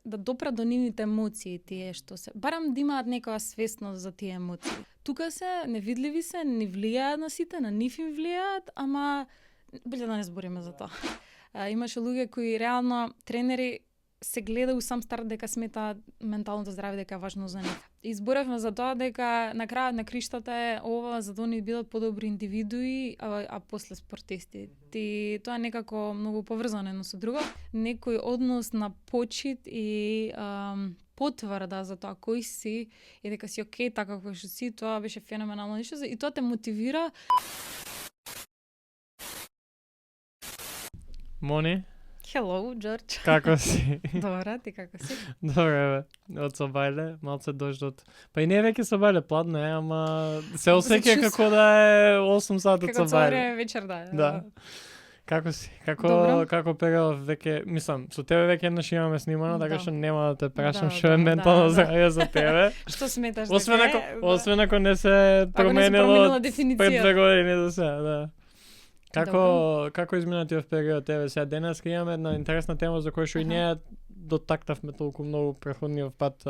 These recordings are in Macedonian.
да допрат до нивните емоции тие што се. Барам да имаат некоја свесност за тие емоции. Тука се невидливи се, не влијаат на сите, на нив им влијаат, ама биле да не збориме за тоа. Имаше луѓе кои реално тренери се гледа у сам старт дека смета менталното здравје дека е важно за нив. И зборевме за тоа дека на крајот на криштата е ова за да они бидат подобри индивидуи, а после спортисти. Тоа е некако многу поврзано едно со друго. Некој однос на почит и потврда за тоа кој си и дека си окей така како што си, тоа беше феноменално нешто и тоа те мотивира. Мони? Hello, Джордж. Како си? Добра, ти како си? Добре, бе. Од Собајле, малце дождот. Па и не е веќе Собајле, пладно е, ама се осеќа како да е 8 сати од Како Собајле. време вечер да е. Да. Како си? Добро. Како период веќе, мислам, со тебе веќе еднаш имаме снимано, така Да. што нема да те прашам Да, што е да, ментално да. здравје за тебе. Што сметаш Освен дека ако, е? освен ако не се променило променила од дефиниција. пред 2 години до сега, да. Добро. Како измина тиот период тебе сега денес имаме една интересна тема за која што и не дотакнавме толку многу претходниот пат,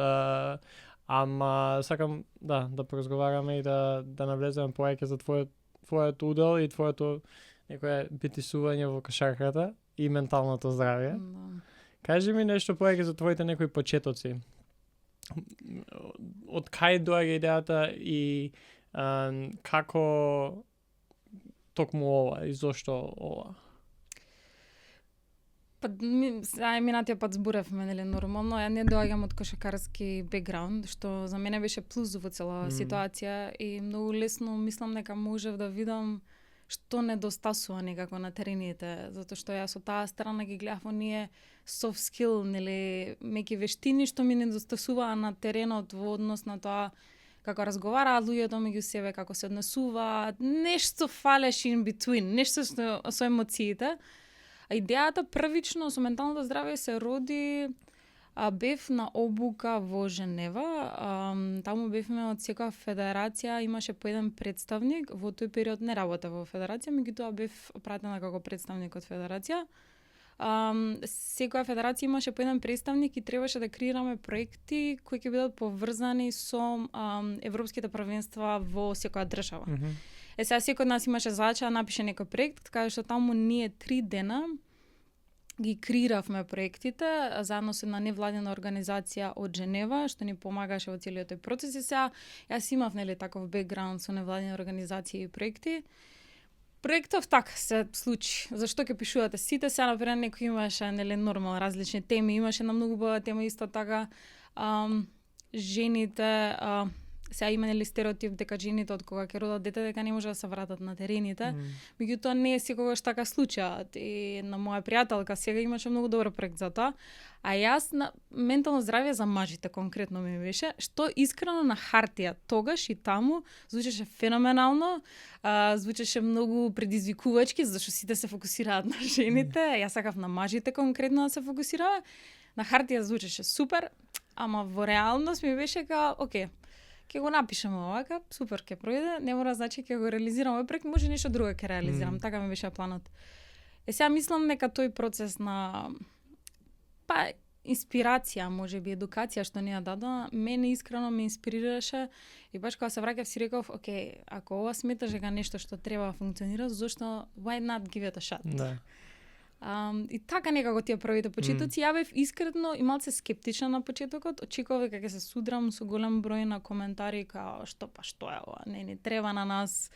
ама сакам да поразговараме и да навлеземе повеќе за твојот удел и твоето некое битисување во кошарката и менталното здравје. Да. Кажи ми нешто повеќе за твоите некои почетоци. Од кај доаѓа идејата и како токму ова и зошто ова? Па минатиот пат зборевме, нели, нормално, ја не доаѓам од кошакарски бекграунд, што за мене беше плюс во цела ситуација и многу лесно мислам дека можев да видам што недостасува некако на терените, затоа што јас од таа страна ги гледав оние soft skill, нели, меки вештини што ми недостасуваа на теренот во однос на тоа како разговараат луѓето меѓу себе, како се однесуваат, нешто фалеше in between, нешто со емоциите. А идејата првично со менталното здравје се роди, бев на обука во Женева, таму бевме од секоја федерација, имаше по еден представник, во тој период не работев во федерација, меѓутоа бев пратена како представник од федерација. Секоја федерација имаше по еден представник и требаше да креираме проекти кои ќе бидат поврзани со европските првенства во секоја држава. Сега секој од нас имаше задача да напише некој проект, така што таму ние 3 дена ги креиравме проектите заедно со една невладина организација од Женева што ни помагаше во целиот тој процес. И сега јас имав нели таков бекграунд со невладини организации и проекти. Проектов така се случи. Зашто ќе пишувате сите? Сега например некој имаше нели нормално различни теми, имаше една многу убава тема исто така жените сега има нели стереотип дека жените од кога ќе родат дете дека не може да се вратат на терените. Меѓутоа не е секогаш така случаат. И на моја пријателка сега имаше многу добар проект за тоа. А јас на ментално здравје за мажите конкретно ми беше, што искрено на хартија тогаш и таму звучеше феноменално, звучеше многу предизвикувачки, зашто сите се фокусираат на жените, јас сакав на мажите конкретно да се фокусираа. На хартија звучеше супер, ама во реалност ми беше као, окей, ќе го напишеме овака, супер ќе пројде, не мора значи ќе го реализирам овој проект, може нешто друго ќе реализирам, така ми беше планот. Сега мислам дека тој процес на инспирација, можеби едукација што ни ја дадоа, мене искрено ме инспирираше и баш кога се враќав си реков, окей, ако ова сметаш дека нешто што треба да функционира, зошто why not give it a shot? Да. И така некако тие првите почетоци, ја бев искрено и малце скептична на почетокот, очекував дека ќе се судрам со голем број на коментари као што е ова, не ни треба на нас.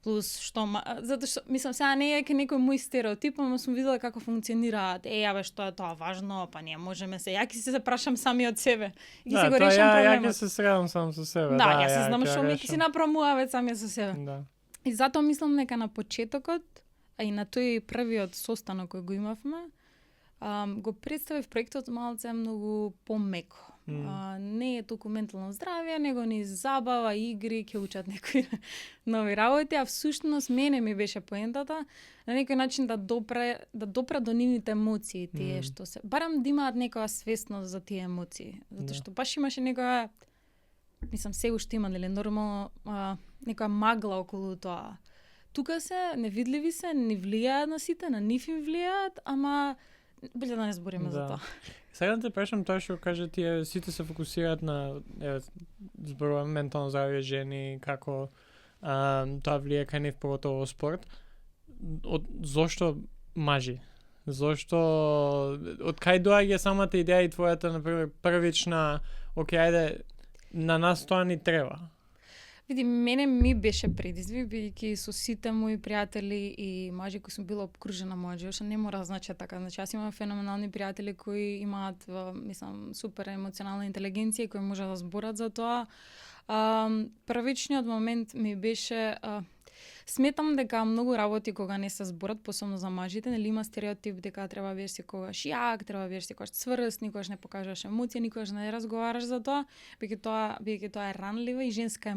Плюс што затоа што мислам сега не е некој мој стереотип, ама сум видела како функционираат. Јаве што е тоа важно, па ние можеме се. Ја ќе се прашам сами од себе. И се го решам проблемот. Ја ќе се средам сам со себе. Да, јас се знам што ми ќе си направам сами со себе. Да. И затоа мислам дека на почетокот, а и на тој првиот состанок кој го имавме, го представив проектот малце многу помеко. Не е толку ментално здравје, него ни забава, игри, ќе учат некои нови работи, а всушност мене ми беше поентата на некој начин да допра до нивните емоции тие што се. Барам да имаат некоја свесност за тие емоции, затоа што баш имаше некоја, мислам се уште има нели нормално некоја магла околу тоа. Тука се невидливи се, не влијаат на сите, на нив им влијаат, ама Биле да не збориме за тоа. Сега да те прашам тоа што кажа тие сите се фокусираат на зборуваме ментално здравје жени, како тоа влие кај нив поготово спорт. Зошто мажи? Зошто од кај доаѓа самата идеја и твојата например првична, окей, ајде на нас тоа ни треба? Види, мене ми беше предизвик, бидејќи со сите мои пријатели и мажи кои сум била обкружена мажи, што не мора да значи така. Значи, јас имам феноменални пријатели кои имаат, мислам, супер емоционална интелигенција и кои можат да зборат за тоа. Првичниот момент ми беше... Сметам дека многу работи кога не се зборат, посебно за мажите, нели има стереотип дека треба да бидеш секогаш јак, треба да бидеш секогаш цврст, никогаш не покажуваш емоција, никогаш не разговараш за тоа, бидејќи тоа е ранлива и женска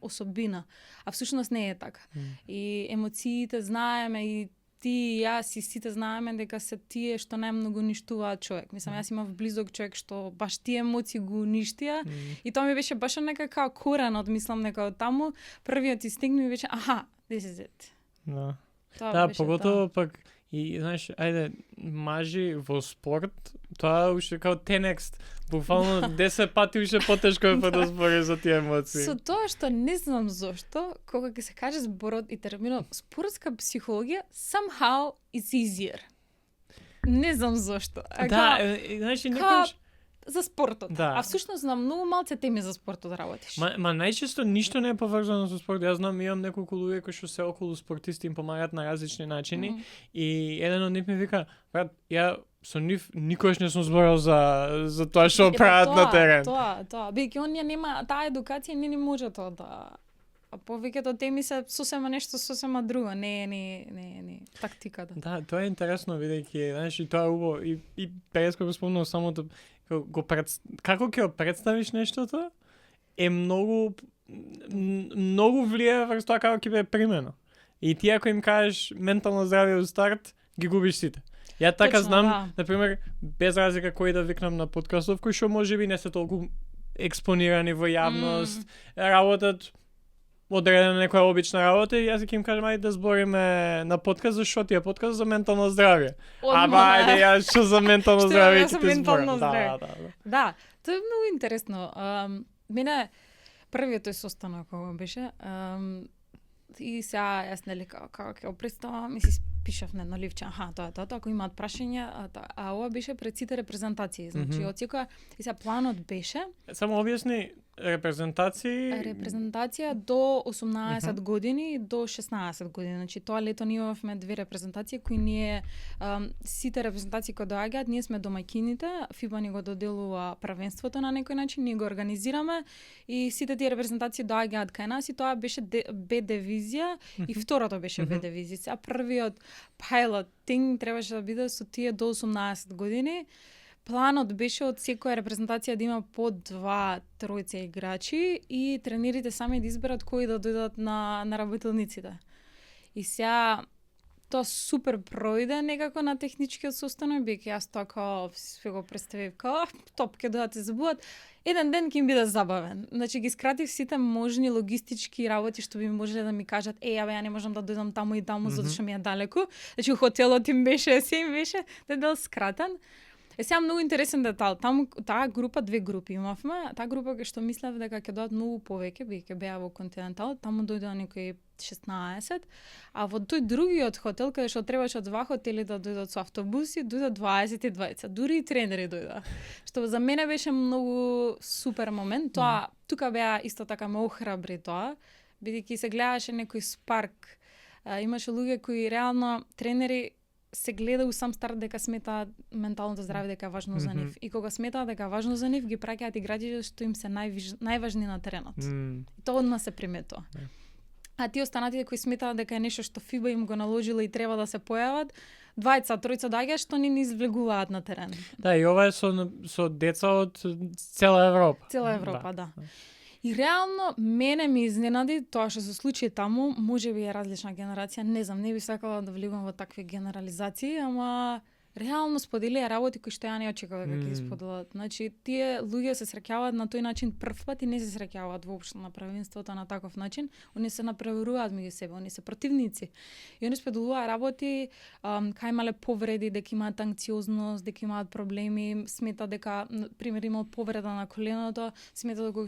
особина. А всушност не е така. И емоциите знаеме и ти, јас и сите знаеме дека се тие што најмногу уништуваат човек. Мислам, јас имав близок човек што баш тие емоции го уништија и тоа ми беше баш некако коренот, мислам дека од таму првиот инстинкт ми беше this is it. Да, поготово пак и знаеш, ајде, мажи во спорт, тоа уште као 10x, буквално 10 пати уште потешко е да збори за тие емоции. Со тоа што не знам зошто, кога ќе се каже зборот и терминот спортска психологија, somehow it's easier. Не знам зошто. Да, знаеш, некојаш за спортот. Да. А всушност на многу малце теми за спортот работиш. Ма најчесто ништо не е поврзано со спорт. Јас знам, имам неколку луѓе кои што се околу спортисти им помагаат на различни начини и еден од нив ми вика, брат, ја со нив никогаш не сум зборал за тоа што прават на терен. Тоа. Бидејќи оние нема таа едукација, не може тоа да. А повеќето теми се сосема нешто сосема друго, не тактиката. Да, тоа е интересно бидејќи, знаеш, и тоа е убаво и преска го спомнав самото како ќе го представиш нештото е многу влијае врз тоа како ќе биде примено. И ти ако им кажеш ментално здравје од старт, ги губиш сите. Ја така Точно, знам, например, без разлика кој да викнам на подкастов, кои што можеби не се толку експонирани во јавност, работат одредена некоја обична работа и јас ќе им кажам ајде да збориме на подкаст, зашто ти е подкаст за ментално здравје. Ајде јас што за ментално здравје ќе ти зборам. Да, тоа е многу интересно. Мене првиот тој состанок кога беше и сега јас нели како ќе го представам и си пишав на едно ливче, тоа, ако имаат прашања, а ова беше пред сите репрезентации, значи од секоја и сега планот беше. Само објасни репрезентација до 18 години до 16 години. Значи тоа лето ние имавме две репрезентации кои ние сите репрезентации кои доаѓаат, ние сме домаќините, ФИБА ни го доделува првенството на некој начин, ние го организираме и сите тие репрезентации доаѓаат кај нас и тоа беше Б дивизија и второто беше Б дивизија. А првиот pilot thing требаше да биде со тие до 18 години. Планот беше од секоја репрезентација да има по 2-3 играчи и тренерите сами да изберат кои да дојдат на работилниците. И сега тоа супер пројде некако на техничкиот состанок, бидејќи јас така се го представив како топ ќе дојдат и забуват. Еден ден ќе им биде забавен. Значи ги скратив сите можни логистички работи што би можеле да ми кажат ја не можам да дојдам таму и таму затоа што ми е далеку. Значи хотелот им беше, се им беше дедел скратен. Сега многу интересен детал. Таму таа група, две групи имавме. Таа група што мислев дека ќе дојдат многу повеќе, бидејќи беа во континентал, таму дојдоа некои 16, а во тој другиот хотел каде што требаше од два хотели да дојдат со автобуси, дојдат 22. Дури и тренери дојдоа. Што за мене беше многу супер момент. Тоа тука беа исто така ме охрабри тоа, бидејќи се гледаше некој спарк. Имаше луѓе кои реално тренери се гледа у сам старт дека сметаат менталното здравје дека е важно за нив. И кога сметаат дека е важно за нив, ги праќаат играчите што им се најважни на теренот. И тоа одма се приметува. А тие останатите кои сметаат дека е нешто што ФИБА им го наложила и треба да се појават, 2-3 доаѓаат што не извлегуваат на терен. Да, и ова е со деца од цела Европа. Цела Европа, да. И реално мене ми изненади тоа што се случи таму, можеби е различна генерација, не знам, не би сакала да влегувам во такви генерализации, ама реално споделија работи кои што ја не очекував дека ги споделат. Значи, тие луѓе се среќаваат на тој начин прв пат и не се среќаваат воопшто на правенството на таков начин. Они се направуваат меѓу себе, они се противници. И они споделуваат работи кај имале повреди, дека имаат анксиозност, дека имаат проблеми, смета дека пример имал повреда на коленото, смета да го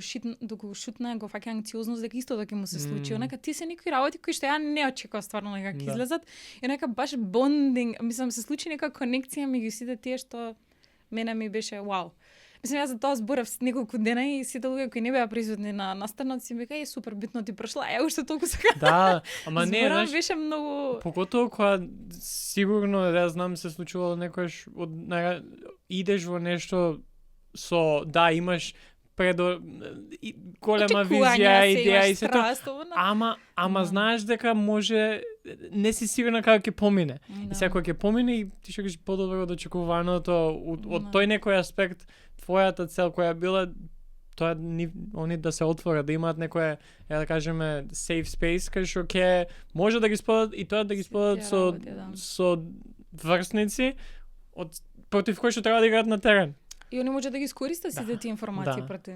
шутне, го фаќа анксиозност, дека исто дека му се случи. Нека тие се некои работи кои што ја не очекував стварно дека ќе излезат. И нека баш бондинг, мислам се случи нека конекција меѓу сите тие што мене ми беше вау. Мислам, јас за тоа зборев неколку дена и сите луѓе кои не беа присутни на настанот си вика, супер битно ти прошла, уште толку сега. Да, ама не, знаеш, беше многу поготово кога сигурно да знам се случувало некојаш идеш во нешто со имаш голема визија, идеја и се тоа. Ама знаеш дека може не си сигурна како ќе помине. И сега кога ќе помине и ти што кажеш подобро од очекуваното од тој некој аспект, твојата цел која била тоа они да се отворат, да имаат некоја, да кажеме, safe space кај што ќе може да ги споделат и тоа да ги споделат со врсници против кои што треба да играат на терен. И они може да ги искористат сите тие информации против.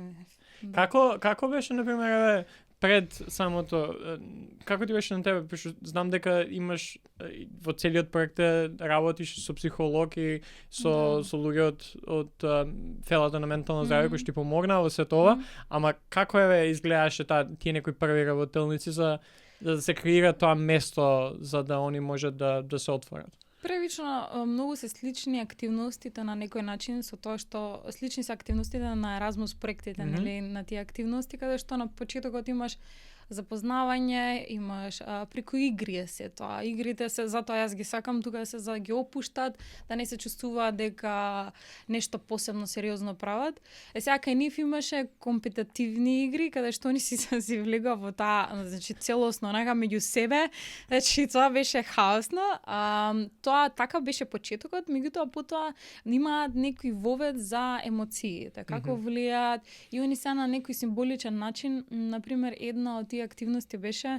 Како беше например пред самото како ти беше на тебе, пошто знам дека имаш во целиот проект работиш со психолог и со луѓе од фелата на ментално здравје кои што ти помогнаа во сето ова, ама како изгледаше тие некои први работелници за да се креира тоа место за да они можат да се отворат? Првично, многу се слични активностите на некој начин со тоа што слични се активностите на Erasmus проектите, нели, на тие активности каде што на почетокот имаш запознавање, имаш преку игри се тоа. Игрите се затоа јас ги сакам тука се за ги опуштат, да не се чувствуваат дека нешто посебно сериозно прават. Сега кај нив имаше компетитивни игри каде што они си влегува во таа, значи целосно нека меѓу себе. Значи тоа беше хаосно. Тоа така беше почетокот, меѓутоа потоа имаат некој вовед за емоциите, како влијаат и они се на некој символичен начин, например една од тие активности беше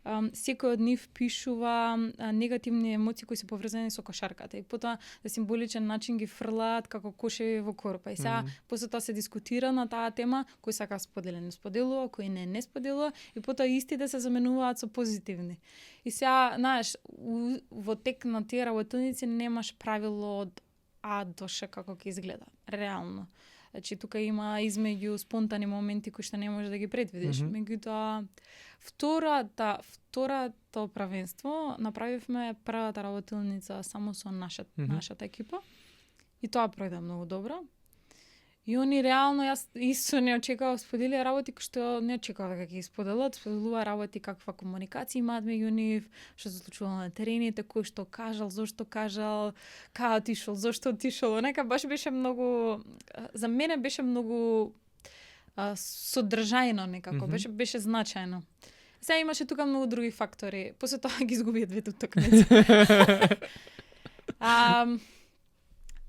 секој од нив пишува негативни емоции кои се поврзани со кошарката и потоа на символичен начин ги фрлаат како кошеви во корпа. И сега после тоа се дискутира на таа тема, кој сака споделува, не споделува, кој не споделува и потоа истите се заменуваат со позитивни. И сега, знаеш, во тек на тие работилници немаш правило од А до Ш како ќе изгледа, реално. Значи, тука има измеѓу спонтани моменти кои што не можеш да ги предвидиш. Меѓутоа, второто правенство направивме првата работилница само со нашата екипа. И тоа пројде многу добро. И они реално, јас исто не очекував, споделија работи кои што не очекував дека ги споделат, споделува работи каква комуникација имаат меѓу нив, што се случувало на терените, кој што кажал, зошто кажал, као отишол, зошто отишол. Нека баш беше многу, за мене беше многу содржајно некако, беше значајно. Сега имаше тука многу други фактори. После тоа ги изгубија двете утакмици.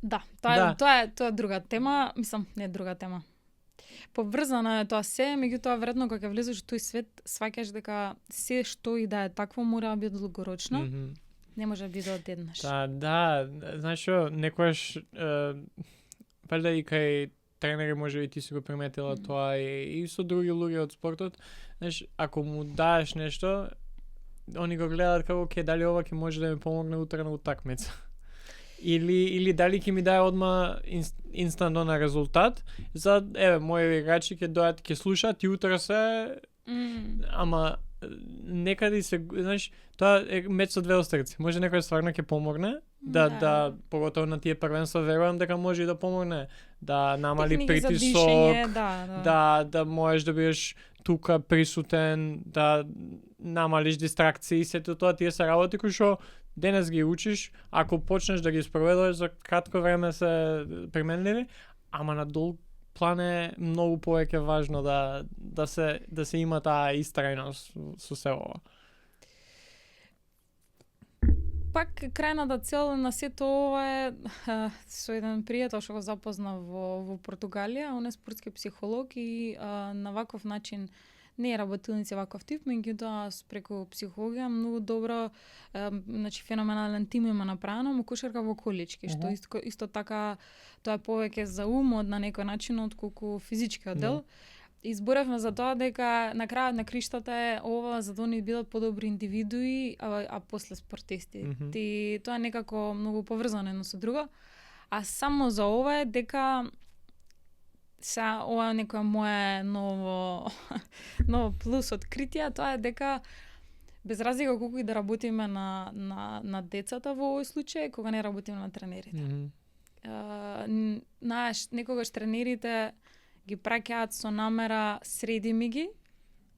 Да, тоа е друга тема, мислам, не друга тема. Поврзано е тоа се, меѓутоа веројатно кога ќе влезеш во тој свет, сваќаш дека се што и да е такво мора да биде долгорочно. Не може да биде одеднаш. Да, знаеш што, некојаш валјда и кај тренери може би ти си го приметила тоа и со други луѓе од спортот. Знаеш, ако му даеш нешто, они го гледаат како ќе дали ова ќе може да ми помогне утре на утакмица. Или дали ќе ми даде одма инстантно на резултат, за мои играчи ќе дојат, ќе слушаат и утре се ама некаде се, знаеш, тоа е меч со две острици. Може некој стварно ќе помогне, да поготово на тие првенства верувам дека може и да помогне, да намали притисок, да можеш да бидеш тука присутен, да намалиш дистракции, сето тоа тие се работи кои што денес ги учиш, ако почнеш да ги спроведуваш за кратко време се применливи, ама на долг план е многу повеќе важно да се има таа истрајност со се ова. Пак крајната цел на сето ова е со еден пријател што го запознав во Португалија, он е спортски психолог и на ваков начин не е работилници ваков тип, меѓутоа преку психологија многу добро, значи феноменален тим има направено, му кошарка во колички, што исто така тоа е повеќе за умот на некој начин отколку физичкиот дел. Изборевме за тоа дека на крајот на криштата е ова за да они бидат подобри индивидуи, а после спортисти. Тоа е некако многу поврзано едно со друго. А само за ова е дека ова е некоја моја ново плюс откритие, тоа е дека без разлика колку и да работиме на децата во овој случај, кога не работиме на тренерите. Знаеш, некогаш тренерите ги праќаат со намера среди ми ги,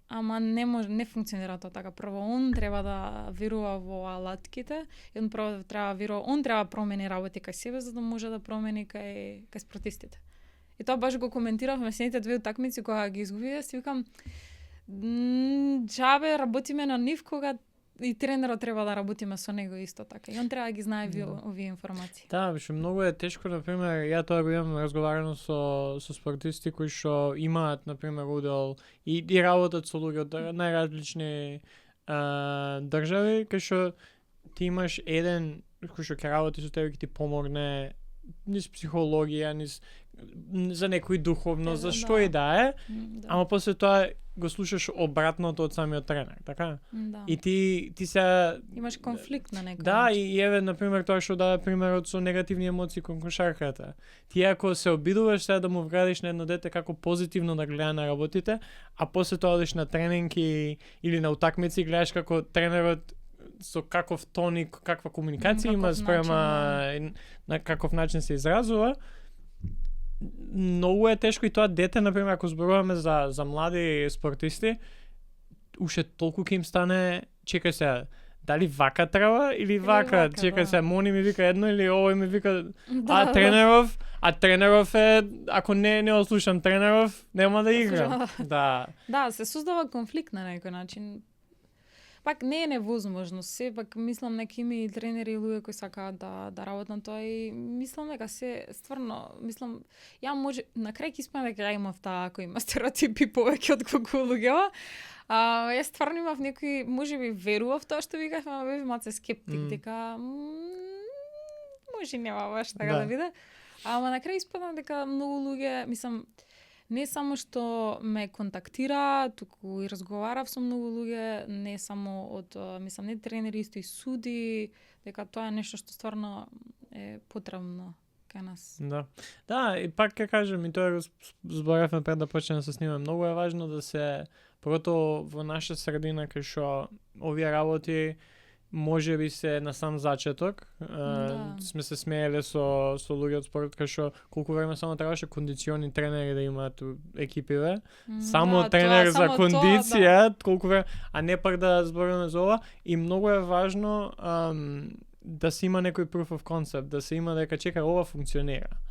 ама не функционира тоа така. Прво, он треба да верува во алатките, и он прво треба да промени работи кај себе, за да може да промени кај спортистите. И тоа баш го коментирав месените две утакмици кога ги изгубија, си викам џабе работиме на нив кога и тренерот треба да работиме со него исто така. И он треба да ги знае овие информации. Да, беше многу е тешко, например, ја тоа го имам разговарано со спортисти кои што имаат, например, удел и работат со луѓе од најразлични држави, кај што ти имаш еден кој што ќе работи со тебе, ќе ти помогне низ психологија, низ за некој духовно, за што и да е, ама после тоа го слушаш обратното од самиот тренер, така? Да. И ти се имаш конфликт на некој. Да, и еве например тоа што даде примерот со негативни емоции кон кошарката. Ти ако се обидуваш сега да му вградиш на едно дете како позитивно да гледа на работите, а после тоа одиш на тренинги или на утакмици и гледаш како тренерот со каков тон и каква комуникација има спрема на каков начин се изразува, многу е тешко и тоа дете, например, ако зборуваме за млади спортисти, уште толку ќе им стане, чекај се, дали вака треба или вака, чекај се, Мони ми вика едно или овој ми вика, тренеров е, ако не ослушам тренеров, нема да играм. Да, се создава конфликт на некој начин. Пак не е невозможно, сепак мислам неки има и тренери и луѓе кои сакаат да работат на тоа и мислам дека се стварно, ја може на крај ќе испадне дека ја имав таа кој има стереотипи повеќе од колку луѓето. Јас стварно имав некои, можеби верував тоа што викав, ама бев маце скептик дека може нема баш така да биде. Ама на крај испадна дека многу луѓе, не само што ме контактира, туку и разговарав со многу луѓе, не само од, не тренери, исто и суди, дека тоа е нешто што стварно е потребно кај нас. Да, и пак ќе кажем, и тоа зборевме пред да почнеме да се снимаме, многу е важно да се, поготово во наша средина кај што овие работи може би се на сам зачеток. Сме се смееле со луѓе од спортот кај што колку време само требаше кондициони тренери да имаат екипиве. Само тренер за кондиција, колку време, а не пак да зборуваме за ова. И многу е важно да се има некој proof of concept, да се има дека чекај ова функционира.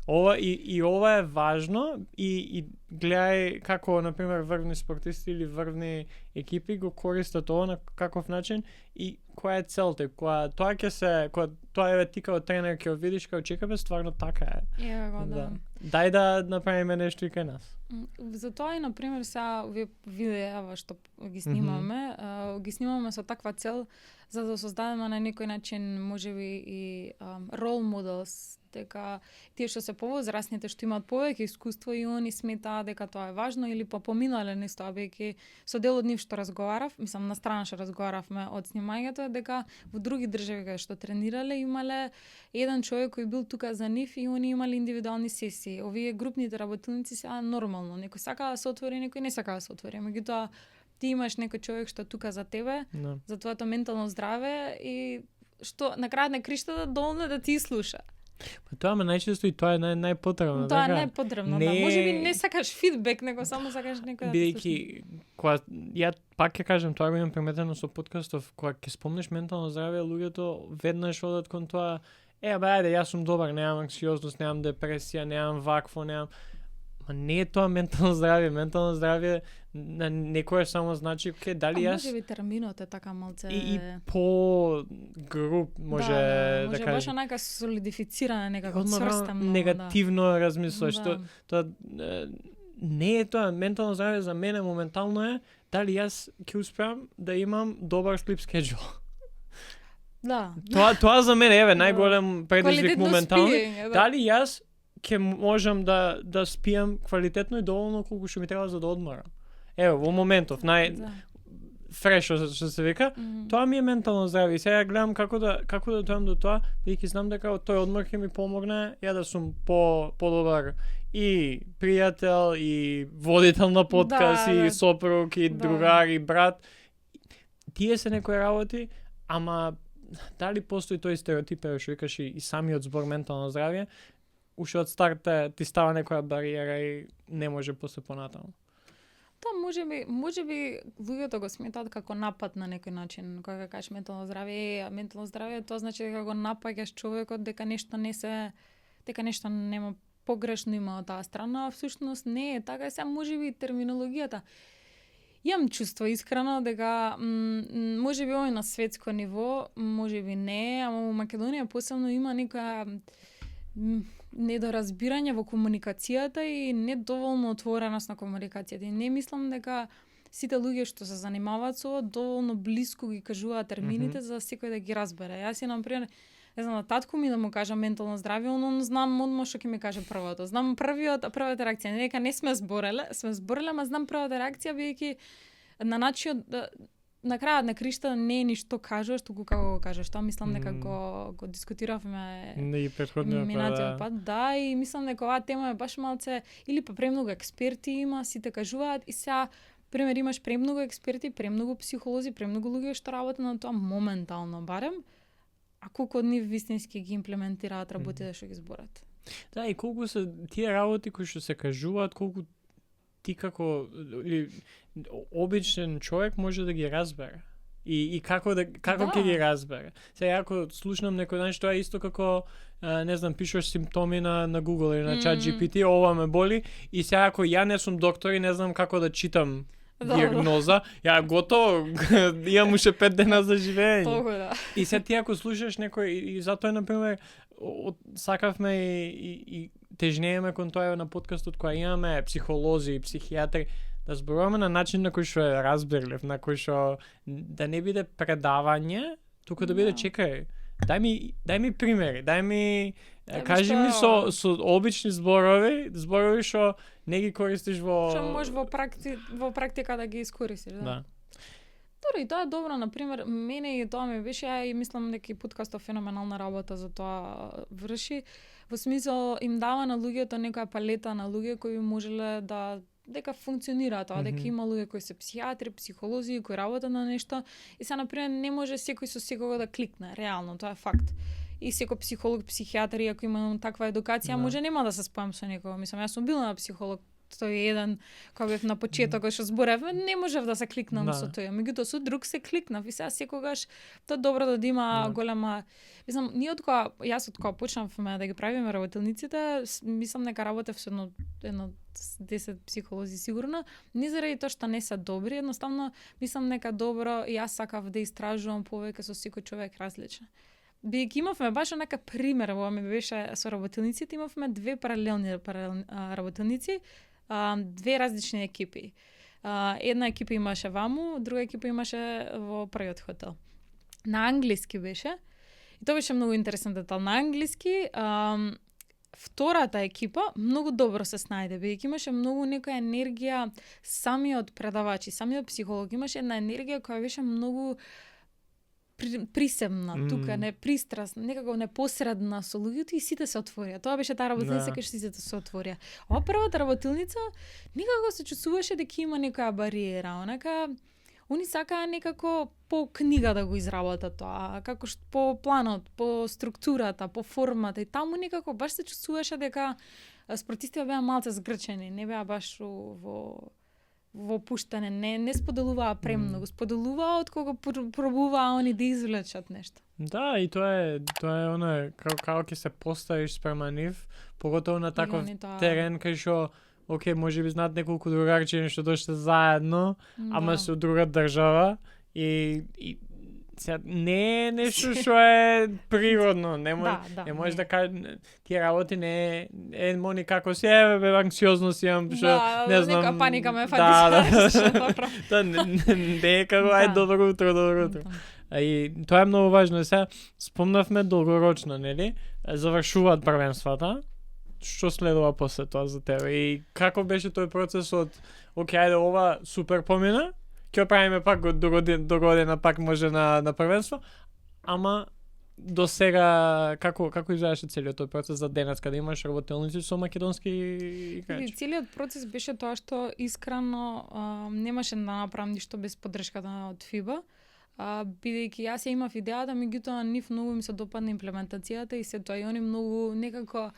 Ова и ова е важно и гледај како на пример врвни спортисти или врвни екипи го користат ова на каков начин и која е целта, која тоа е ти како тренер ќе видиш како чекаме стварно така е. Да. Дај да направиме нешто и кај нас. Затоа и на пример сега овие видеа што ги снимаме со таква цел за да создадеме на некој начин можеби и рол моделс, дека тие што се повозрасните што имаат повеќе искуство и они сметаат дека тоа е важно или поминале низ тоа, бидејќи со дел од нив што разговарав, на страна што разговаравме од снимањето, дека во други држави каде што тренирале имале еден човек кој бил тука за нив и они имале индивидуални сесии. Овие групните работилници се нормално, некој сака да се отвори, некој не сака да се отвори. Меѓутоа ти имаш некој човек што тука за тебе, за твоето ментално здраве и што на крајот на криштата долно да ти слуша. Тоа ме најчесто и тоа е најпотребно. Тоа е најпотребно, да. Можеби не сакаш фидбек, него само сакаш некој да ти слуша. Бидејќи кога ја пак ќе кажем, тоа го имам приметено со подкастов, кога ќе спомнеш ментално здраве, луѓето веднаш одат кон тоа, ајде, јас сум добар, немам анксиозност, немам депресија, немам вакво, немам. Ма не е тоа ментално здравје. Ментално здравје на некој само значи, дали јас... Може би терминот е така малце... И по груп може да може кажем. Баш онака солидифициране, некако цврстено. Негативно размислуваш. Тоа не е тоа ментално здравје за мене моментално е дали јас ќе успеам да имам добар sleep schedule. Да. Тоа за мене е најголем предизвик моментално. Спиење, Дали јас ќе можам да спиам квалитетно и доволно колку што ми треба за да одморам. Ево, во моментов фреш што се вика, тоа ми е ментално здравје. И сега гледам како да дојдам до тоа, бидејќи знам дека тој одмор ќе ми помогне ја да сум подобар и пријател, и водител на подкаст, и сопруг, и другар, и брат. Тие се некои работи, ама дали постои тој стереотип, што викаш и самиот збор ментално здравје, уште од старт ти става некоја бариера и не може после понатаму. Тоа може би луѓето го сметаат како напад на некој начин, кога кажеш ментално здравје, тоа значи дека го напаѓаш човекот, дека нешто нема погрешно има од таа страна, а всушност не е така, сега можеби терминологијата. Имам чувство искрено дека можеби овој на светско ниво, можеби не, ама во Македонија посебно има некоја недоразбирање во комуникацијата и недоволно отвореност на комуникацијата. И не мислам дека сите луѓе што се занимаваат со доволно блиску ги кажуваат термините за секој да ги разбере. Јас на пример, не знам, татко ми да му кажа ментално здравје, он знам одма што ќе ми каже првото. Знам првата реакција, не дека не сме збореле, ама знам првата реакција бидејќи на начинот на крајот на кришта не е ништо кажуваш, туку како го кажеш. Тоа мислам дека го дискутиравме и претходниот пат. Да, и мислам дека оваа тема е баш малце или премногу експерти има, сите кажуваат и сега пример имаш премногу експерти, премногу психолози, премногу луѓе што работат на тоа моментално барем. А колку од нив вистински ги имплементираат работите што ги зборат? Да, и колку се тие работи кои што се кажуваат, колку ти како обичен човек може да ги разбере. И како ќе ги разбере. Сега ако слушнам некој ден што е исто како не знам, пишуваш симптоми на Google или на ChatGPT, ова ме боли и сега ако ја не сум доктор и не знам како да читам диагноза, ја готово, имам уште 5 дена за живење. Толку И сега ти ако слушаш некој и затоа на пример сакавме и тежнееме кон тоа на подкастот која имаме психолози и психијатри да зборуваме на начин на кој што е разбирлив, на кој што да не биде предавање, туку да биде чекај. Дај ми примери, кажи ми со обични зборови што не ги користиш во што можеш во практика да ги искористиш, да. Добро, и тоа е добро, на пример, мене и тоа ми беше, и мислам дека и подкастот феноменална работа за тоа врши. Во смисол им дава на луѓето некоја палета на луѓе кои можеле дека функционира тоа, дека има луѓе кои се психијатри, психолози, кои работат на нешто и сега на пример не може секој со секого да кликне, реално, тоа е факт. И секој психолог, психијатар, ако има таква едукација, може нема да се спојам со некого. Мислам, јас сум била на психолог, тој е еден, кога бев на почетокот што зборевме, не можев да се кликнам со тој. Меѓутоа со друг се кликнав и сега секогаш тоа добро да има голема. Мислам, јас од кога почнавме да ги правиме работилниците, мислам дека работев со едно 10 психолози сигурно, не заради тоа што не се добри, едноставно мислам дека добро и јас сакав да истражувам повеќе со секој човек различен. Бидејќи имавме баш нека пример, во ми беше со работилниците, имавме две паралелни работилници, две различни екипи. Една екипа имаше ваму, друга екипа имаше во првиот хотел. На англиски беше. И тоа беше многу интересен детал. На англиски втората екипа многу добро се снајде, бидејќи имаше многу некоја енергија, самиот предавач и самиот психолог имаше една енергија која беше многу присебна, тука не пристрасна, некако непосредна со луѓето и сите се отворија. Тоа беше таа работилница кај што сите се отворија. Ова првата работилница никако се чувствуваше дека има некоја бариера, онака они сакаа некако по книга да го изработат тоа, како што по планот, по структурата, по формата и таму некако баш се чувствуваше дека спортистите беа малце згрчени, не беа баш во пуштане, не споделуваа премногу, споделуваа од кога пробуваа они да извлечат нешто. Да, и тоа е она како ќе се поставиш спрема нив, поготово на таков терен кај што окей, може би знаат неколку другарчиња што дошле заедно, ама се од друга држава и не е нешто што е природно, не можеш не. да кажеш тие работи не е мони како си бе анксиозност имам што не знам. Нека паника ме фати. Да, не е како ај добро утро. И тоа е многу важно. Сега спомнавме долгорочно, нели? Завршуваат првенствата. Што следува после тоа за тебе? И како беше тој процес од окей, ајде ова супер помина, ќе правиме пак до година пак може на првенство, ама до сега како изгледаше целиот тој процес за денес кога имаш работилници со македонски играчи? Целиот процес беше тоа што искрено немаше да направам ништо без поддршката од ФИБА. Бидејќи јас имав идејата, меѓутоа нив многу им се допадна имплементацијата и се тоа и они многу некако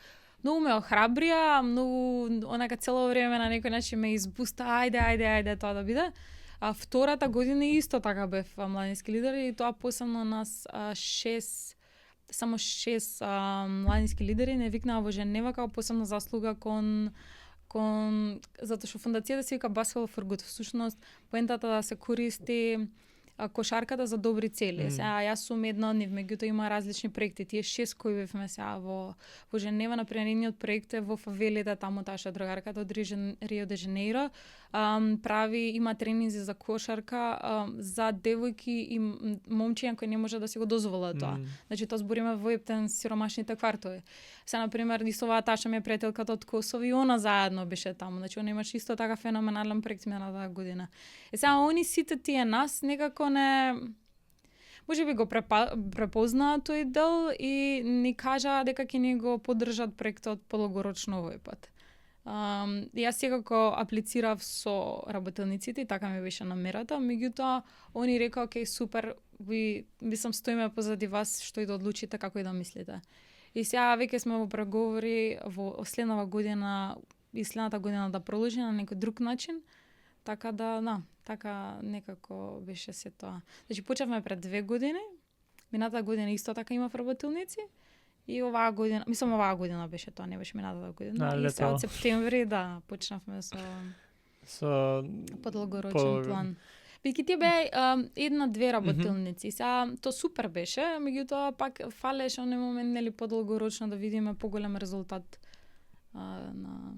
многу ме охрабрија, многу онака цело време на некој начин ме избуста, ајде тоа да биде. А втората година исто така бев младински лидер и тоа посебно нас само 6 младински лидери не викнаа во Женева како посебна заслуга кон затоа што фондацијата се вика Basketball for Good. Всушност поентата да се користи кошарката за добри цели. Сега јас сум една од нив, меѓутоа има различни проекти. Тие 6 кои бевме сега во Женева, например, едниот проект е во фавелите, таму таша другарката од Рио де Жанеиро, има тренинзи за кошарка за девојки и момчиња кои не може да си го дозволат тоа. Значи тоа збориме во Ептен сиромашните квартови. Сега например, исто оваа таша ми е пријателката од Косово и она заедно беше таму. Значи она имаше исто така феноменален проект минатата година. Сега они сите тие нас некако не може би го препознаа тој дел и ни кажаа дека ќе ни го поддржат проектот подолгорочно овој пат. Јас секако аплицирав со работилниците и така ми беше намерата, меѓутоа они рекоа окей, супер, ви сам стоиме позади вас што и да одлучите, како и да мислите. И сега веќе сме во преговори во следната година да продолжи на некој друг начин, така да, така некако беше се тоа. Значи почнавме пред 2 години, минатата година исто така имав работилници, и оваа година беше тоа, не беше минатата година. И сега од септември, почнавме со подолгорочен план. Бидејќи тие беа 1-2 работилници. Сега тоа супер беше, меѓутоа пак фалеше оној момент нели подолгорочно да видиме поголем резултат на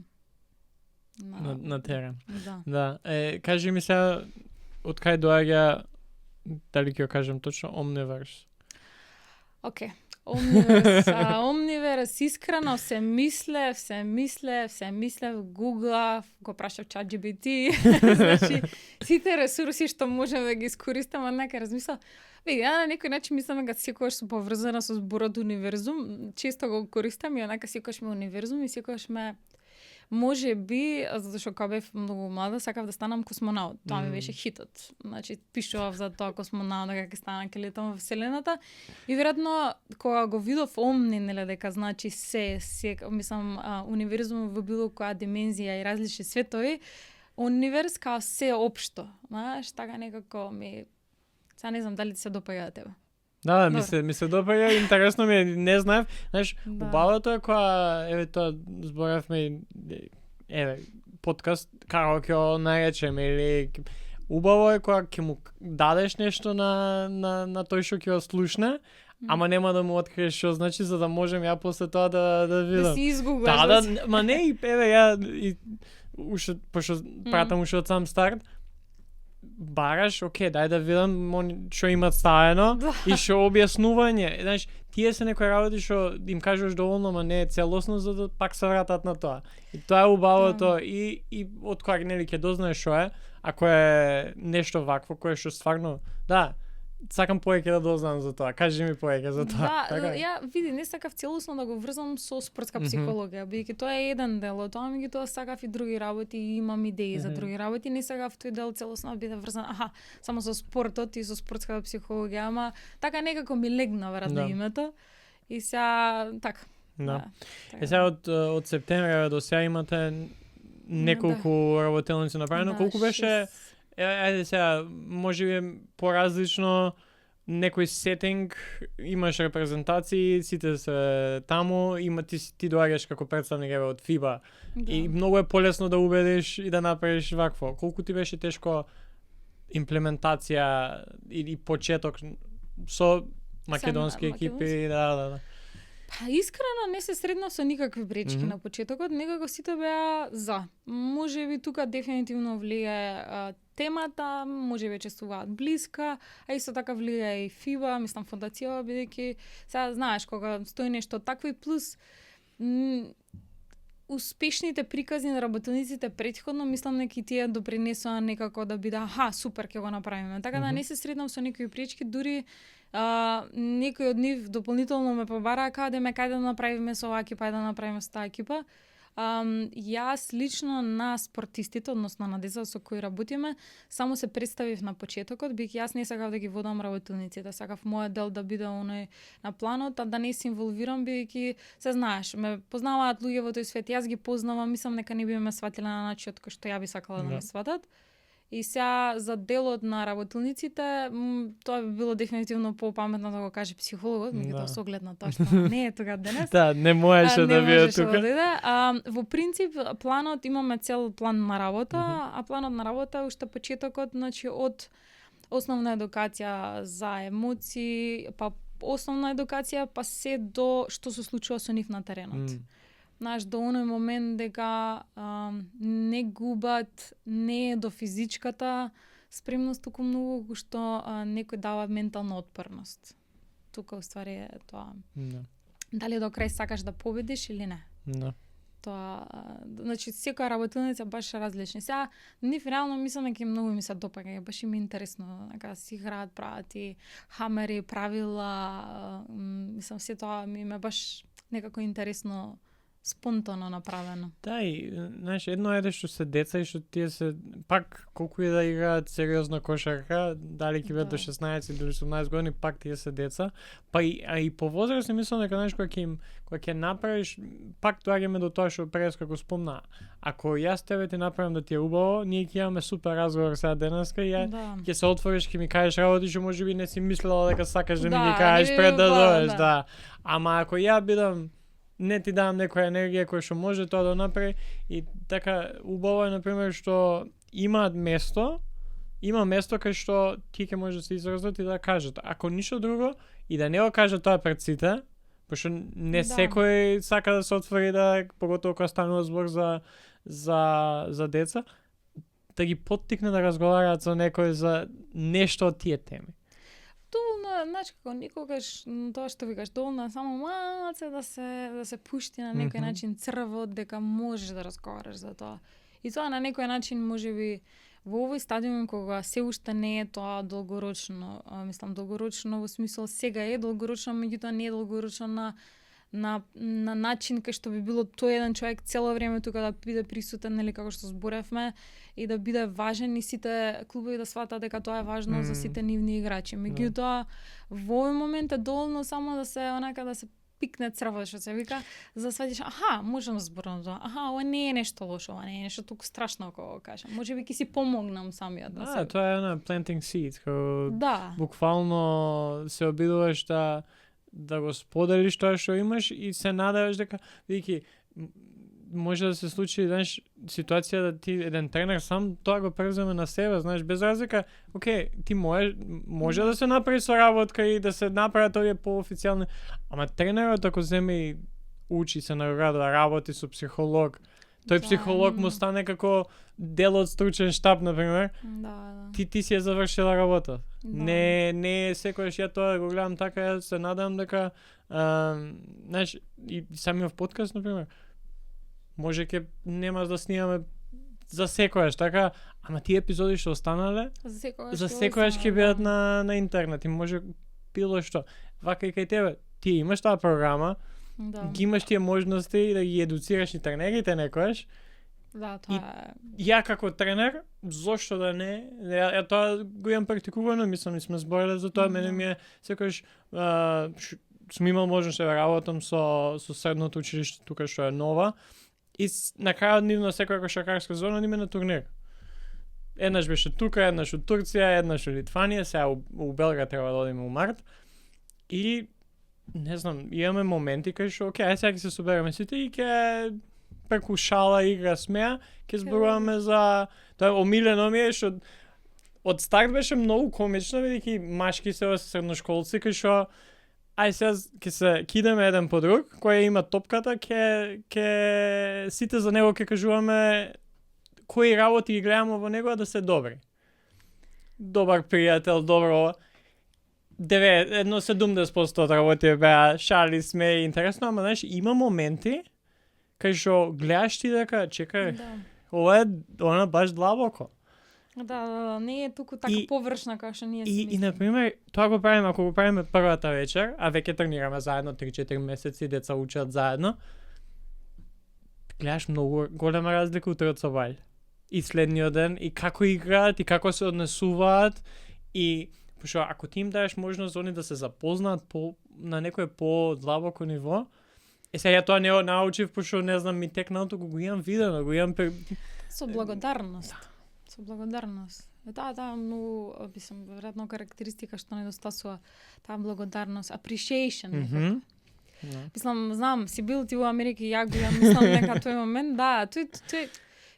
терен. Да. Кажи ми сега од кај доаѓа, дали ќе го кажам точно, Omniverse? Океј. Omniverse, искрено се мислев, гуглав, го прашав ChatGPT, значи сите ресурси што можеме да ги искористиме, нека размислам. Види, на некој начин мислам дека секогаш сум поврзана со зборот универзум, често го користам и онака секогаш ме универзум и секогаш ме може би, затоа што кога бев многу млада, сакав да станам космонаут. Тоа ми беше хитот. Значи, пишував за тоа космонаут, дека ќе станам, ќе летам во Вселената. И веројатно, кога го видов Омни, нели, дека значи мислам, универзум во било која димензија и различни светови, универс као се општо. Знаеш, така некако ми... Сега не знам дали ти се допаѓа да тебе. Да, ми се допаѓа, интересно ми е, не знаев. Знаеш, убавото е кога, тоа зборавме, подкаст, како ќе го наречеме, или убаво е кога ќе му дадеш нешто на тој што ќе го слушне, ама нема да му откриеш што значи, за да можем ја после тоа да видам. Да си изгуглаш. Ма не, ја пошто пратам уште од сам старт, бараш, окей, дај да видам што имат ставено и што објаснување. Знаеш, тие се некои работи што им кажуваш доволно, ама не е целосно, за да пак се вратат на тоа. И тоа е убавото и од кога нели ќе дознаеш што е, ако е нешто вакво кое што стварно, сакам повеќе да дознам за тоа. Кажи ми повеќе за тоа. Да, ја види, не сакав целосно да го врзам со спортска психологија, бидејќи тоа е еден дел од тоа, меѓутоа сакав и други работи и имам идеи за други работи, не сакав тој дел целосно да биде врзан, само со спортот и со спортската психологија, ама така некако ми легна веројатно името. И сега така. Да. Сега од септември до сега имате неколку работилници направено. Колку беше? Ајде сега, може би поразлично, некој сетинг, имаш репрезентации, сите се таму, ти доаѓаш како представник од ФИБА и многу е полесно да убедиш и да направиш вакво. Колку ти беше тешко имплементација или почеток со македонски екипи, да. Па искрено не се среднав со никакви пречки на почетокот, некако сите беа за. Можеби тука дефинитивно влијае темата, можеби честуваат блиска, а исто така влијае и ФИБА, мислам фондацијава, бидејќи сега знаеш кога стои нешто такво и плюс успешните приказни на работениците претходно, мислам неки тие допринесоа некако да биде супер ќе го направиме. Така да не се среднам со некои пречки, дури некои од нив дополнително ме побараа кај да направиме со оваа екипа, да направиме со таа екипа. Јас лично на спортистите, односно на деца со кои работиме, само се представив на почетокот, бих јас не сакав да ги водам работениците, сакав мојот дел да биде оној на планот, а да не се инволвирам, бидејќи се знаеш, ме познаваат луѓе во тој свет, јас ги познавам, мислам нека не би ме сватиле на начинот кој што ја би сакала да ме сватат. И сега за делот на работилниците, тоа би било дефинитивно попаметно да го каже психологот, меѓутоа со оглед на тоа што не е тука денес. Да, не можеше да биде тука. Во принцип планот имаме цел план на работа, а планот на работа уште почетокот, значи од основна едукација за емоции, па основна едукација, па се до што се случува со нив на теренот. Знаеш, до оној момент дека не губат, не е до физичката спремност, туку многу што некој дава ментална отпорност. Тука уствари е тоа. Дали до крај сакаш да победиш или не? Тоа, значи секоја работилница баш различни. Сега нив реално мислам дека многу ми се допаѓа, баш им е интересно, дека си играат, прават и хамери, правила, мислам се тоа ми е баш некако интересно, спонтано направено. Да, и знаеш, едно е што се деца и што тие се пак колку и да играат сериозна кошарка, дали ќе бидат до 16 или 18 години, пак тие се деца. Па и по возраст мислам дека знаеш кога ќе направиш, пак доаѓаме до тоа што пред како спомна. Ако јас тебе ти направам да ти е убаво, ние ќе имаме супер разговор сега денеска и ќе се отвориш, ќе ми кажеш работи што можеби не си мислела дека сакаш да ми ги кажеш пред да дојдеш, да. Ама ако ја бидам не ти давам некоја енергија која што може тоа да направи и така убаво е например што има место кај што ти ќе може да се изразат и да кажат. Ако ништо друго и да не го кажат тоа пред сите, пошто не секој сака да се отвори да поготово кога станува збор за деца, да ги поттикне да разговараат со некој за нешто од тие теми. Доволно, значи како никогаш тоа што викаш, доволно само малце да се пушти на некој начин црвот дека можеш да разговараш за тоа. И тоа на некој начин можеби во овој стадиум кога се уште не е тоа долгорочно, мислам долгорочно во смисол сега е долгорочно, меѓутоа не е долгорочно на начин кај што би било тој еден човек цело време тука да биде присутен, нели како што зборевме, и да биде важен и сите клубови да сватат дека тоа е важно за сите нивни играчи. Меѓутоа во овој момент е доволно само да се да се пикне црвот што се вика, за да сватиш, можам да зборам за тоа. Ова не е нешто лошо, ова не е нешто туку страшно ако го кажам. Можеби ќе си помогнам самиот да се. Тоа е planting seeds, буквално се обидуваш да го споделиш тоа што имаш и се надеваш дека вики може да се случи, знаеш, ситуација да ти еден тренер сам тоа го преземе на себе, знаеш, без разлика, ти може да се направи соработка и да се направат овие поофицијални, ама тренерот ако земе и учи се на да работи со психолог, тој психолог му стане како дел од стручен штаб, например, ти си ја завршила работа. Не е секојаш ја тоа го гледам така, ја се надам дека, знаеш, и самиот подкаст, например, може ке немаш да снимаме за секојаш, така, ама тие епизоди што останале, за секојаш ќе бидат на интернет и може било што. Вака и кај тебе, ти имаш таа програма, ги имаш тие можности да ги едуцираш и тренерите некојаш. Да, тоа е. Ја како тренер, зошто да не? Ја тоа го имам практикувано, мислам, и сме збореле за тоа, мене ми е секојаш сум имал можност да работам со средното училиште тука што е Нова и на крајот нивно секоја кошаркарска зона ни ме на турнир. Еднаш беше тука, еднаш од Турција, еднаш од Литванија, сега у Белград треба да одиме у март. И не знам, имаме моменти кај што ај сега ќе се собереме сите и ќе преку шала, игра, смеа, ќе зборуваме за тоа омилено ми е што од старт беше многу комично, бидејќи машки се средношколци кои што ај сега ќе се кидаме еден по друг, кој има топката, ќе сите за него ќе кажуваме кои работи ги гледаме во него да се добри. Добар пријател, добро. 70% од работи беа шали, сме интересно, ама знаеш, има моменти кај што гледаш ти дека чекај, ова е она баш длабоко. Да, не е туку така површна како што ние си мислиме. И на пример, тоа го правиме ако го правиме првата вечер, а веќе тренираме заедно 3-4 месеци, деца учат заедно. Гледаш многу голема разлика утрот со Вајл. И следниот ден, и како играат, и како се однесуваат, и пошто ако ти им даеш можност они да се запознаат на некое по-длабоко ниво, сега ја тоа не научив, пошто не знам, ми текналото го имам видено, го имам со благодарност. Со благодарност. Таа многу, мислам, веројатно карактеристика што недостасува, таа благодарност, appreciation. Мислам, знам, си бил ти во Америка и ја го имам, мислам, нека тој момент, да, тој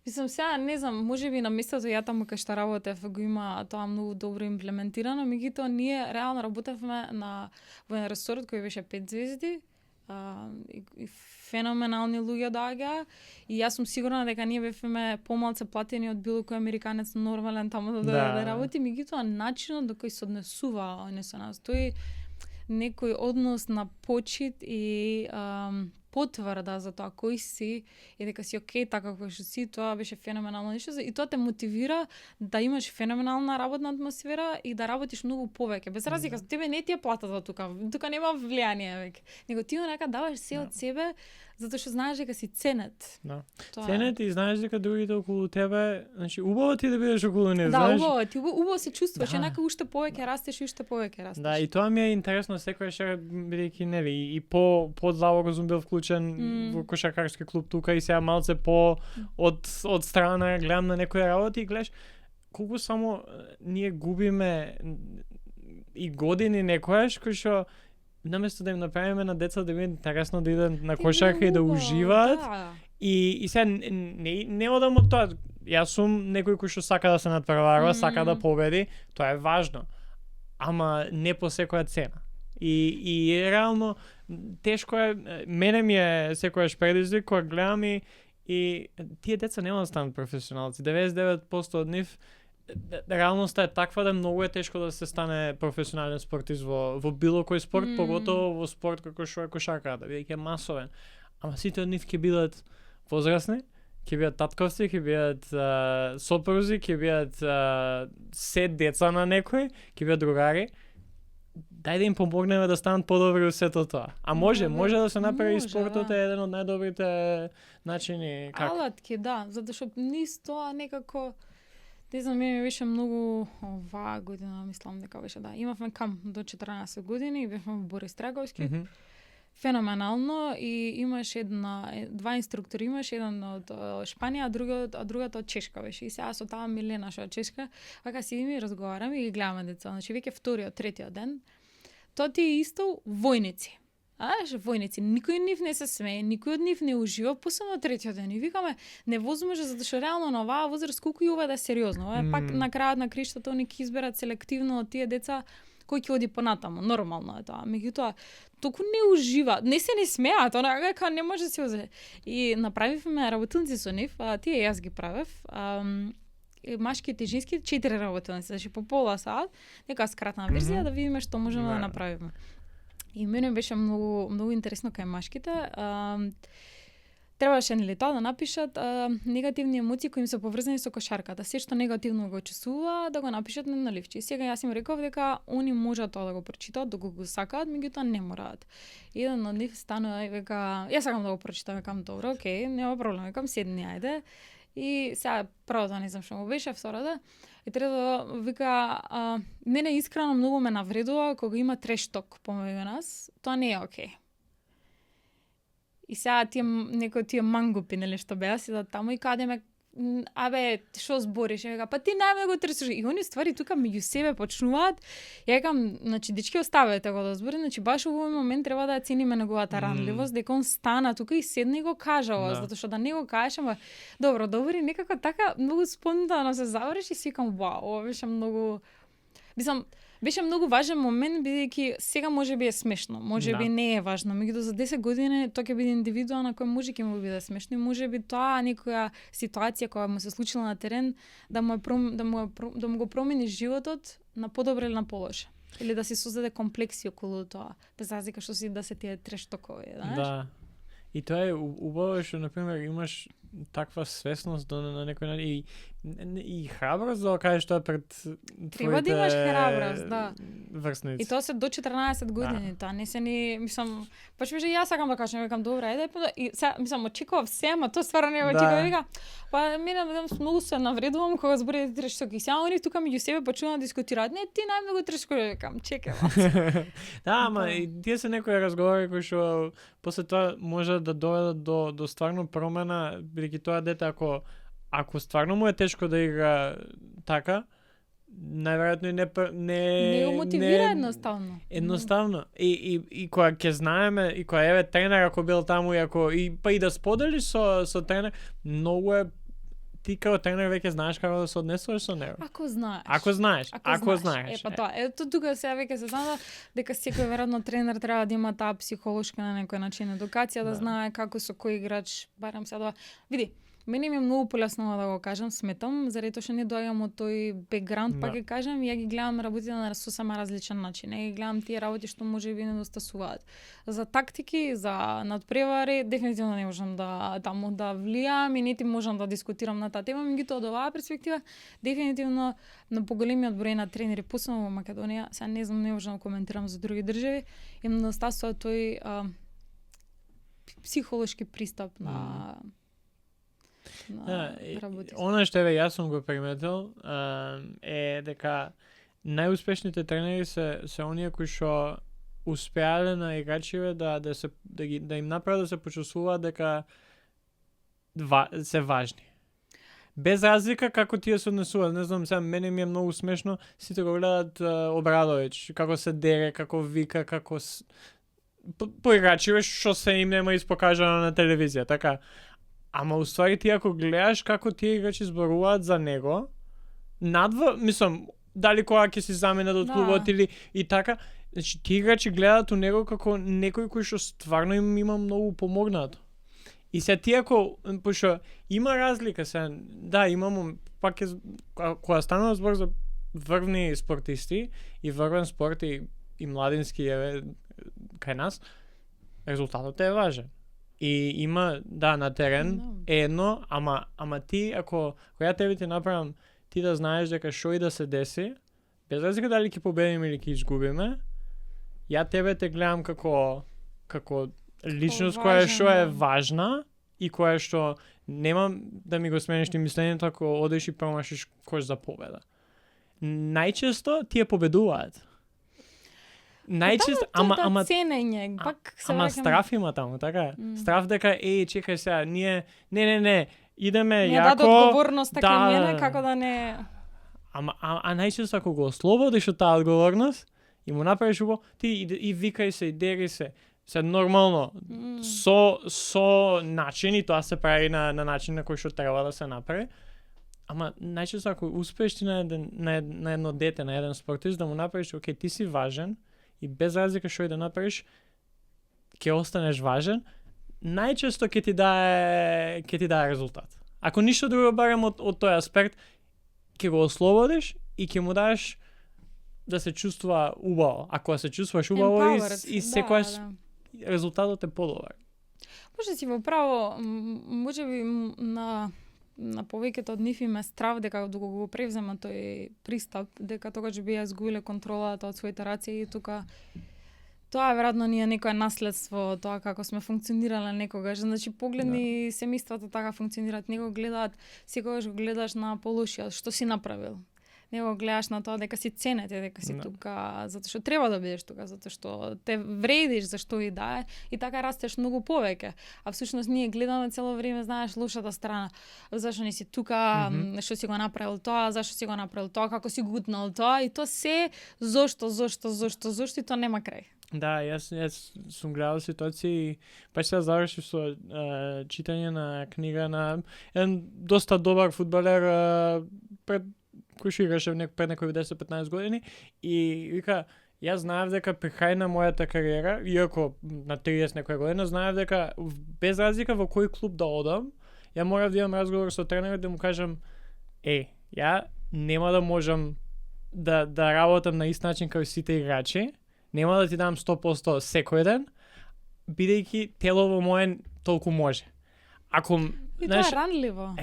мислам, сега не знам, можеби на местото ја таму кај што работев го има тоа многу добро имплементирано, меѓутоа ние реално работевме во еден ресторан кој беше 5 звезди, и феноменални луѓе доаѓаа и јас сум сигурна дека ние бевме помалку платени од било кој американец нормален таму да работи, меѓутоа начинот до кој се однесува они со нас, тој некој однос на почит и потврда за тоа кој си и дека си окей така како што си, тоа беше феноменално нешто и тоа те мотивира да имаш феноменална работна атмосфера и да работиш многу повеќе. Без разлика, тебе не ти е платата тука нема влијание веќе. Него ти нека даваш се од себе затоа што знаеш дека си ценет. Ценет и знаеш дека другите околу тебе, значи убаво ти да бидеш околу нив, знаеш. Да, убаво се чувствуваш, нека уште повеќе растеш и уште повеќе растеш. Да, и тоа ми е интересно секогаш бидејќи не ви и по-длабоко сум бил вклучен во кошаркарски клуб тука и сега малце од страна гледам на некои работи и гледаш колку само ние губиме и години некојаш кои што наместо да им направиме на деца да им интересно да идат на кошарка и да уживаат. И сега не одам од тоа. Јас сум некој кој што сака да се надпреварува, сака да победи, тоа е важно. Ама не по секоја цена. И реално тешко е, мене ми е секојаш предизвик кога гледам и тие деца нема да станат професионалци. 99% од нив реалноста е таква да многу е тешко да се стане професионален спортист во било кој спорт, поготово во спорт како што е кошарката, бидејќи е масовен. Ама сите од нив ќе бидат возрастни, ќе бидат татковци, ќе бидат сопрузи, ќе бидат се деца на некој, ќе бидат другари. Дај да им помогнеме да станат подобри во сето тоа. А може да се направи спортот е еден од најдобрите начини како. Алатки, да, затоа што низ тоа некако не знам, ми беше многу оваа година, мислам дека беше, да. Имавме камп до 14 години и бевме во Борис Траговски. Феноменално и имаш два инструктори, имаш еден од Шпанија, а другата од Чешка беше. И сега со таа Милена што од Чешка, вака си ми разговараме и ги гледаме деца. Значи веќе вториот, третиот ден, тоа ти е исто војници. Војници, никој од нив не се смее, никој од нив не ужива, посебно третиот ден. И викаме, невозможно затоа што реално на оваа возраст колку и ова да е сериозно. Ова е пак на крајот на криштата они ќе изберат селективно од тие деца кој ќе оди понатаму, нормално е тоа. Меѓутоа, толку не ужива, не се не смеат, она како не може да се озе. И направивме работилници со нив, тие јас ги правев. Машките и женските 4 работилници, значи по пола саат, нека скратна верзија да видиме што можеме да направиме. И мене беше многу интересно кај машките. Требаше нели тоа да напишат негативни емоции кои им се поврзани со кошарката. Се што негативно го чувствува да го напишат на ливче. И сега јас им реков дека они можат тоа да го прочитаат, да го сакаат, меѓутоа не мораат. Еден од нив станува и века, јас сакам да го прочитам, викам добро, окей, нема проблем, викам седни ајде. И сега првото не знам што му беше, втората. И третото вика, мене искрено многу ме навредува кога има трешток помеѓу нас. Тоа не е окей. И сега некои тие мангупи, нели што беа, седат таму и каде ме абе, што збориш? Ја вика, па ти најмногу го тресиш. И они ствари тука меѓу себе почнуваат. Ја викам, значи дечки оставете го да збори, значи баш во овој момент треба да ја цениме неговата ранливост, дека он стана тука и седна и го кажа ова, затоа што да не го кажеш, ама добро, добри, некако така многу спонтано се заврши и си викам, вау, ова беше многу беше многу важен момент, бидејќи сега можеби е смешно, можеби не е важно, меѓутоа за 10 години тоа ќе биде индивидуално кој може ќе му биде смешно и можеби тоа некоја ситуација која му се случила на терен да му го промени животот на подобро или на полоше. Или да си создаде комплекси околу тоа, без разлика што си да се тие трештокови, знаеш? Да. И тоа е убаво што на пример имаш таква свесност на некој начин и храброст да кажеш тоа пред твоите треба да имаш храброст, да. Врсници. И тоа се до 14 години, тоа не се ни, мислам, баш беше јас сакам да кажам, викам добра, ајде и сега мислам очекував се, ама тоа стварно не го очекував, вика. Па мене многу се навредувам кога зборите трештоки. Сега они тука меѓу себе почнуваат да дискутираат. Не, ти најмногу трештоки, викам, чекај. Да, ама и тие се некои разговори кои што после тоа може да доведат до стварно промена, бидејќи тоа дете ако стварно му е тешко да игра така, најверојатно не го мотивира едноставно. Едноставно. И кога ќе знаеме, и кога еве тренер ако бил таму и па и да споделиш со тренер, многу е ти како тренер веќе знаеш како да се однесуваш со него. Ако знаеш. Ако знаеш. Па тоа, ето тука сега веќе се знае дека секој веројатно тренер треба да има таа психолошка на некој начин едукација, да знае како со кој играч, барам сега да види. Мене ми е многу полесно да го кажам, сметам, заради тоа што не доаѓам од тој бекграунд, па ќе кажам, ја ги гледам работите на сосема различен начин. Ја ги гледам тие работи што можеби недостасуваат. За тактики, за надпревари, дефинитивно не можам да влијам и нити можам да дискутирам на таа тема, меѓутоа од оваа перспектива, дефинитивно на поголемиот број на тренери, посебно во Македонија, сега не знам, не можам да коментирам за други држави, им недостасува тој психолошки пристап на Она што јас сум го приметил е дека најуспешните тренери се оние кои што успеале на играчиве да им направат да се почувствуваат дека се важни. Без разлика како тие се однесуваат. Не знам, сега мене ми е многу смешно, сите го гледат Обрадовиќ, како се дере, како вика, како по играчиве што се им нема испокажано на телевизија, така. Ама уствари ти ако гледаш како тие играчи зборуваат за него, мислам, дали кога ќе се заменат од клубот или и така, значи тие играчи гледаат у него како некој кој што стварно им има многу помогнато. И се ти ако, пошто има разлика се, да, имамо, пак кога станува збор за врвни спортисти и врвен спорт и младински кај нас, резултатот е важен. И има, да, на терен е едно, ама ти, ако ја тебе ти направам, ти да знаеш дека што и да се деси, без разлика дали ќе победиме или ќе изгубиме, ја тебе те гледам како личност која што е важна и која што немам да ми го смениш ни мислењето ако одеш и промашиш кош за победа. Најчесто тие победуваат. Најчесто, ама ценење, пак се ама страф има таму, така? Страф дека чекај сега, ние не, идеме јако. Не одговорност така мене како да не. А најчесто ако го ослободиш од таа одговорност и му направиш убаво, ти и викај се, и дери се. Се нормално со начин, и тоа се прави на начин на кој што треба да се направи. Ама најчесто ако успееш ти на едно дете, на еден спортист да му направиш, окей, ти си важен и без разлика што и да направиш, ќе останеш важен, најчесто ќе ти дае резултат. Ако ништо друго барем од тој аспект, ќе го ослободиш и ќе му даш да се чувствува убаво. Ако се чувствуваш убаво и секојаш резултатот е подобар. Може си во право, можеби на повеќето од нив им е страв дека докато го превзема тој пристап, дека тогаш би ја изгубиле контролата од своите раце и тука тоа веројатно ни е некое наследство, тоа како сме функционирале некогаш. Значи погледни семејствата така функционираат, него гледаат, секогаш го гледаш на полошиот, што си направил. него гледаш на тоа дека си ценете, дека си тука, затоа што треба да бидеш тука, затоа што те вредиш за што и да е, и така растеш многу повеќе. А всушност ние гледаме цело време, знаеш, лошата страна. Зашо не си тука, што си го направил тоа, зашо си го направил тоа, како си гутнал тоа, и тоа се зошто и тоа нема крај. Да, јас сум гледал ситуации, баш се завршив со читање на книга на еден доста добар фудбалер пред кој што играше пред некои 10-15 години и вика, јас знаев дека при крај на мојата кариера, иако на 30 некоја година, знаев дека без разлика во кој клуб да одам, ја морав да имам разговор со тренерот да му кажам, ја нема да можам да работам на ист начин како сите играчи, нема да ти дам 100% секој ден, бидејќи телово мое толку може. Ако и тоа е ранливо.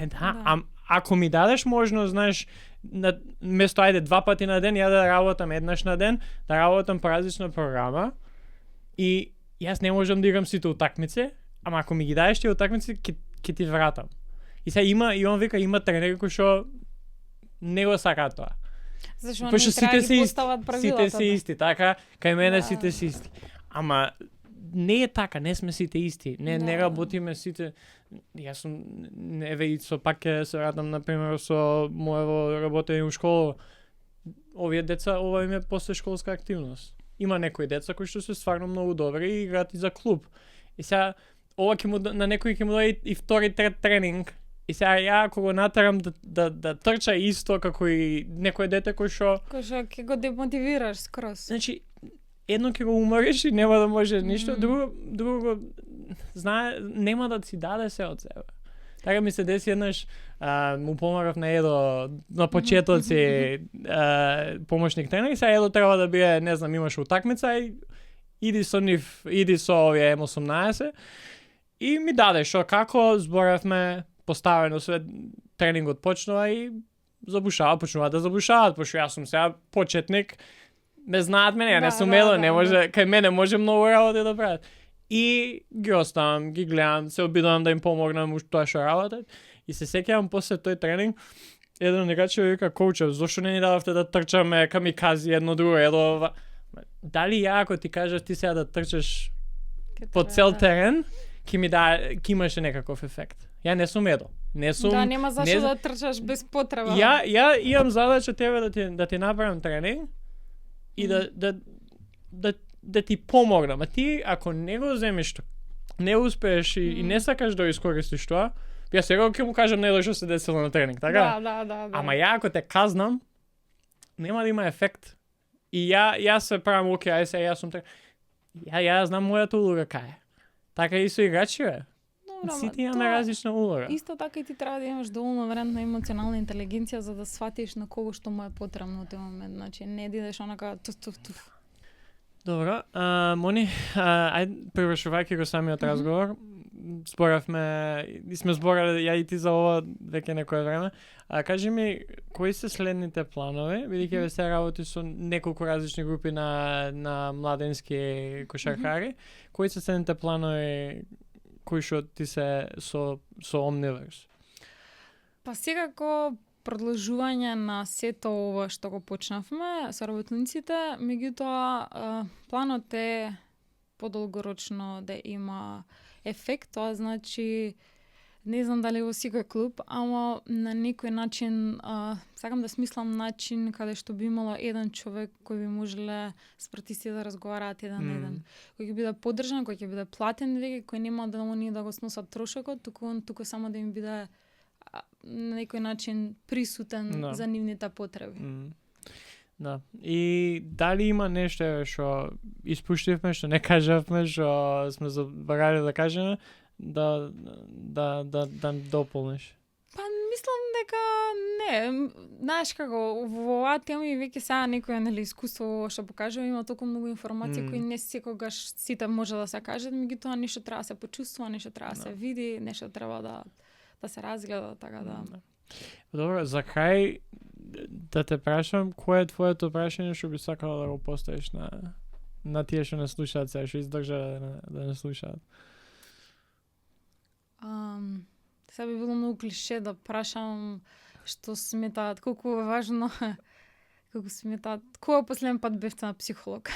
Ако ми дадеш можност, знаеш, место ајде 2 пати на ден, ја да работам еднаш на ден, да работам по различна програма и јас не можам да играм сите утакмици, ама ако ми ги дадеш тие утакмици, ќе ти вратам. И сега он вика, има тренери кои што не го сакаат тоа. Зашто они треба да ги постават правилата. Сите се исти, така, кај мене сите се исти. Ама не е така, не сме сите исти. Не работиме сите. Јас сум пак ќе се радам на пример со моево работење у школа. Овие деца, ова им е после школска активност. Има некои деца кои што се стварно многу добри и играат и за клуб. И сега ова ќе му на некој ќе му даде и втори трет тренинг. И сега ја ако го натерам да трча исто како и некој дете кој што ќе го демотивираш скроз. Значи едно ќе го умориш и нема да може ништо, друго знае нема да си даде се од себе. Така ми се деси еднаш, му помагав на Едо на почетоци помошник тренер и сега Едо треба да биде, не знам, имаш утакмица и иди со нив, иди со овие М18 и ми даде што како зборавме поставено све, тренингот почнува и почнуваат да забушаваат, пошто јас сум сега почетник, ме знаат мене, не сум Едо, не може, кај мене може многу работи да прават. И ги оставам, ги гледам, се обидувам да им помогнам тоа што работат. И се сеќавам после тој тренинг, еден играч вика, коучев, зошто не ни дадовте да трчаме камикази едно друго, Едо. Дали ја ако ти кажав ти сега да трчаш по цел терен, ќе имаше некаков ефект. Ја не сум Едо. Не сум. Да, нема зашто да трчаш без потреба. Ја имам задача тебе да ти направам тренинг и да ти помогнам. А ти ако не го земеш, не успееш и не сакаш да искористиш тоа, ја сега ќе му кажам не што се десило на тренинг, така? Да. Ама ја ако те казнам, нема да има ефект. И ја се правам ај се јас сум така. Ја знам мојата улога кај е. Така и со играчи, бе. Сите имаме различна улога. Исто така и ти треба да имаш доволно време на емоционална интелигенција за да сватиш на кого што му е потребно тој момент. Значи не идеш онака туф. Добро, Мони, ајде превршувајќи го самиот разговор, сме зборали ја и ти за ова веќе некое време. Кажи ми, кои се следните планови, бидејќи ве се работи со неколку различни групи на младенски кошаркари, кои се следните планови кои што ти се со Omniverse? Па секако продолжување на сето ова што го почнавме со работниците, меѓутоа планот е подолгорочно да има ефект, тоа значи не знам дали во секој клуб, ама на некој начин сакам да смислам начин каде што би имало еден човек кој би можеле спортисти да разговараат еден на еден, кој ќе биде поддржан, кој ќе биде платен веќе, кој нема да они да го сносат трошокот, туку само да им биде на некој начин присутен за нивните потреби. Да. И дали има нешто што испуштивме, што не кажавме, што сме заборавиле да кажеме, да дополниш? Па мислам дека не, знаеш како во оваа тема и веќе сега некој искуство што покажува, има толку многу информации кои не секогаш сите може да се кажат, меѓутоа нешто треба да се почувствува, нешто треба да се види, нешто треба да се разгледа, така да. Добро, за крај да те прашам, кое е твоето прашање што би сакала да го поставиш на тие што не слушаат сега, што издржа да не слушаат? Сега би било многу клише да прашам што сметаат колку е важно Како сметаат, кога последен пат бевте на психолог?